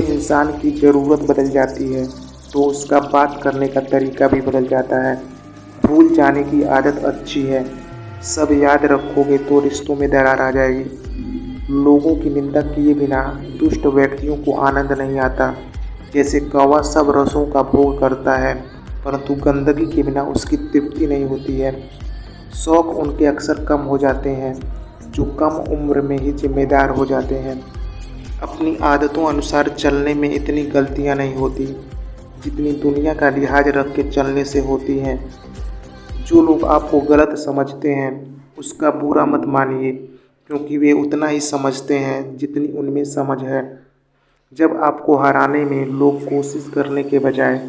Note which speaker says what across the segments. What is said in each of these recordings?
Speaker 1: इंसान की ज़रूरत बदल जाती है तो उसका बात करने का तरीका भी बदल जाता है। भूल जाने की आदत अच्छी है, सब याद रखोगे तो रिश्तों में दरार आ जाएगी। लोगों की निंदा किए बिना दुष्ट व्यक्तियों को आनंद नहीं आता। जैसे कौवा सब रसों का भोग करता है परंतु गंदगी के बिना उसकी तृप्ति नहीं होती है। शौक उनके अक्सर कम हो जाते हैं जो कम उम्र में ही जिम्मेदार हो जाते हैं। अपनी आदतों अनुसार चलने में इतनी गलतियां नहीं होती जितनी दुनिया का लिहाज रख के चलने से होती हैं। जो लोग आपको गलत समझते हैं उसका बुरा मत मानिए, क्योंकि वे उतना ही समझते हैं जितनी उनमें समझ है। जब आपको हराने में लोग कोशिश करने के बजाय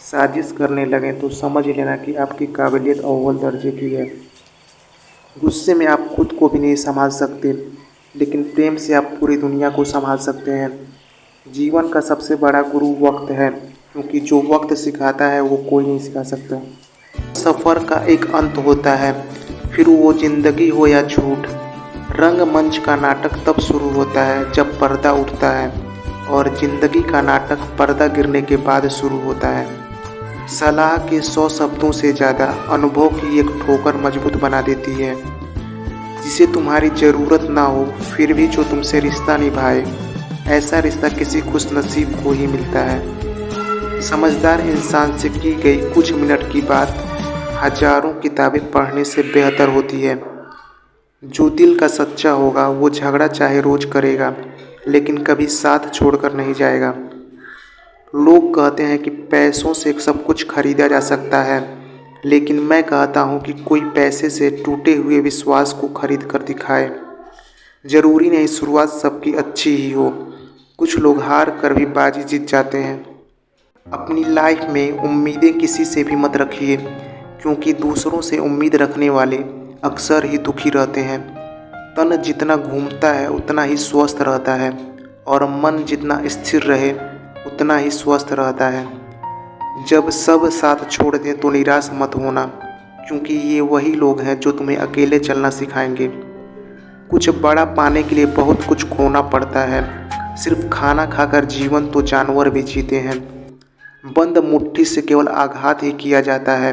Speaker 1: साजिश करने लगें तो समझ लेना कि आपकी काबिलियत अव्वल दर्जे की है। गुस्से में आप खुद को भी नहीं संभाल सकते, लेकिन प्रेम से आप पूरी दुनिया को संभाल सकते हैं। जीवन का सबसे बड़ा गुरु वक्त है, क्योंकि जो वक्त सिखाता है वो कोई नहीं सिखा सकता। सफ़र का एक अंत होता है, फिर वो ज़िंदगी हो या झूठ। रंगमंच का नाटक तब शुरू होता है जब पर्दा उठता है, और ज़िंदगी का नाटक पर्दा गिरने के बाद शुरू होता है। सलाह के 100 शब्दों से ज़्यादा अनुभव की एक ठोकर मजबूत बना देती है। जिसे तुम्हारी ज़रूरत ना हो फिर भी जो तुमसे रिश्ता निभाए, ऐसा रिश्ता किसी खुशनसीब को ही मिलता है। समझदार इंसान से की गई कुछ मिनट की बात हजारों किताबें पढ़ने से बेहतर होती है। जो दिल का सच्चा होगा वो झगड़ा चाहे रोज करेगा, लेकिन कभी साथ छोड़कर नहीं जाएगा। लोग कहते हैं कि पैसों से सब कुछ खरीदा जा सकता है, लेकिन मैं कहता हूँ कि कोई पैसे से टूटे हुए विश्वास को खरीद कर दिखाए। ज़रूरी नहीं शुरुआत सबकी अच्छी ही हो, कुछ लोग हार कर भी बाजी जीत जाते हैं। अपनी लाइफ में उम्मीदें किसी से भी मत रखिए, क्योंकि दूसरों से उम्मीद रखने वाले अक्सर ही दुखी रहते हैं। तन जितना घूमता है उतना ही स्वस्थ रहता है, और मन जितना स्थिर रहे उतना ही स्वस्थ रहता है। जब सब साथ छोड़ दें तो निराश मत होना, क्योंकि ये वही लोग हैं जो तुम्हें अकेले चलना सिखाएंगे। कुछ बड़ा पाने के लिए बहुत कुछ खोना पड़ता है। सिर्फ खाना खाकर जीवन तो जानवर भी जीते हैं। बंद मुट्ठी से केवल आघात ही किया जाता है।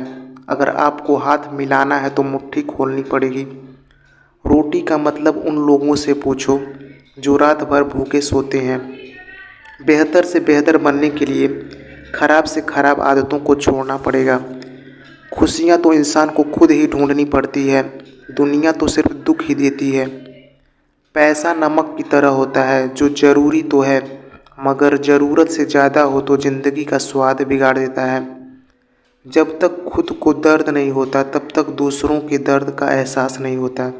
Speaker 1: अगर आपको हाथ मिलाना है तो मुट्ठी खोलनी पड़ेगी। रोटी का मतलब उन लोगों से पूछो जो रात भर भूखे सोते हैं। बेहतर से बेहतर बनने के लिए खराब से खराब आदतों को छोड़ना पड़ेगा। खुशियाँ तो इंसान को खुद ही ढूंढनी पड़ती है, दुनिया तो सिर्फ दुख ही देती है। पैसा नमक की तरह होता है जो ज़रूरी तो है, मगर ज़रूरत से ज़्यादा हो तो ज़िंदगी का स्वाद बिगाड़ देता है। जब तक खुद को दर्द नहीं होता तब तक दूसरों के दर्द का एहसास नहीं होता।